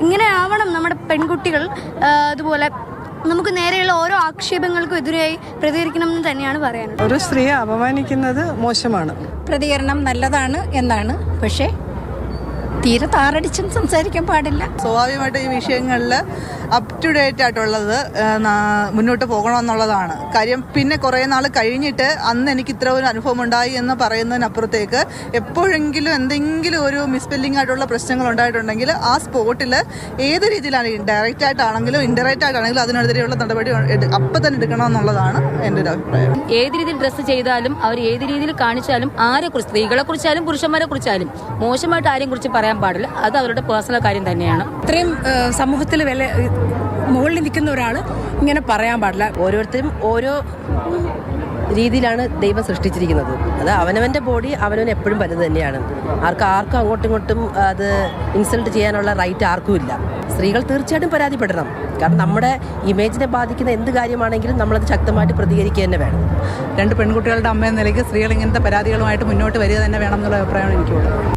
ഇങ്ങനെ ആവണം നമ്മുടെ പെൺകുട്ടികൾ. അതുപോലെ നമുക്ക് നേരെയുള്ള ഓരോ ആക്ഷേപങ്ങൾക്കും എതിരായി പ്രതികരിക്കണമെന്ന് തന്നെയാണ് പറയാനുള്ളത്. ഒരു സ്ത്രീയെ അപമാനിക്കുന്നത് മോശമാണ്. പ്രതികരണം നല്ലതാണ് എന്നാണ്, പക്ഷേ തീരെ താറടിച്ചും സംസാരിക്കാൻ പാടില്ല. സ്വാഭാവികമായിട്ട് ഈ വിഷയങ്ങളിൽ അപ് ടു ഡേറ്റ് ആയിട്ടുള്ളത് മുന്നോട്ട് പോകണമെന്നുള്ളതാണ് കാര്യം. പിന്നെ കുറേ നാൾ കഴിഞ്ഞിട്ട് അന്ന് എനിക്ക് ഇത്ര ഒരു അനുഭവം ഉണ്ടായി എന്ന് പറയുന്നതിനപ്പുറത്തേക്ക് എപ്പോഴെങ്കിലും എന്തെങ്കിലും ഒരു മിസ്പെല്ലിംഗ് ആയിട്ടുള്ള പ്രശ്നങ്ങൾ ഉണ്ടായിട്ടുണ്ടെങ്കിൽ ആ സ്പോട്ടിൽ ഏത് രീതിയിലാണ്, ഡയറക്റ്റ് ആയിട്ടാണെങ്കിലും ഇൻഡയറക്റ്റ് ആയിട്ടാണെങ്കിലും അതിനെതിരെയുള്ള നടപടി അപ്പം തന്നെ എടുക്കണമെന്നുള്ളതാണ് എൻ്റെ ഒരു അഭിപ്രായം. ഏത് രീതിയിൽ ഡ്രസ്സ് ചെയ്താലും അവർ ഏത് രീതിയിൽ കാണിച്ചാലും ആരെക്കുറിച്ച്, സ്ത്രീകളെ കുറിച്ചാലും പുരുഷന്മാരെ കുറിച്ചാലും മോശമായിട്ട് ആരെയും കുറിച്ച് പറയാൻ പാടില്ല. അത് അവരുടെ പേഴ്സണൽ കാര്യം തന്നെയാണ്. ഇത്രയും സമൂഹത്തിൽ മുകളിൽ നിൽക്കുന്ന ഒരാൾ ഇങ്ങനെ പറയാൻ പാടില്ല. ഓരോരുത്തരും ഓരോ രീതിയിലാണ് ദൈവം സൃഷ്ടിച്ചിരിക്കുന്നത്. അത് അവനവൻ്റെ ബോഡി അവനവൻ എപ്പോഴും വലുത് തന്നെയാണ്. ആർക്കും അങ്ങോട്ടും ഇങ്ങോട്ടും അത് ഇൻസൾട്ട് ചെയ്യാനുള്ള റൈറ്റ് ആർക്കും ഇല്ല. സ്ത്രീകൾ തീർച്ചയായിട്ടും പരാതിപ്പെടണം. കാരണം നമ്മുടെ ഇമേജിനെ ബാധിക്കുന്ന എന്ത് കാര്യമാണെങ്കിലും നമ്മളത് ശക്തമായിട്ട് പ്രതികരിക്കുക തന്നെ വേണം. രണ്ട് പെൺകുട്ടികളുടെ അമ്മ എന്ന നിലയ്ക്ക് സ്ത്രീകൾ ഇങ്ങനത്തെ പരാതികളുമായിട്ട് മുന്നോട്ട് വരിക തന്നെ വേണം എന്നുള്ള അഭിപ്രായമാണ് എനിക്കുള്ളത്.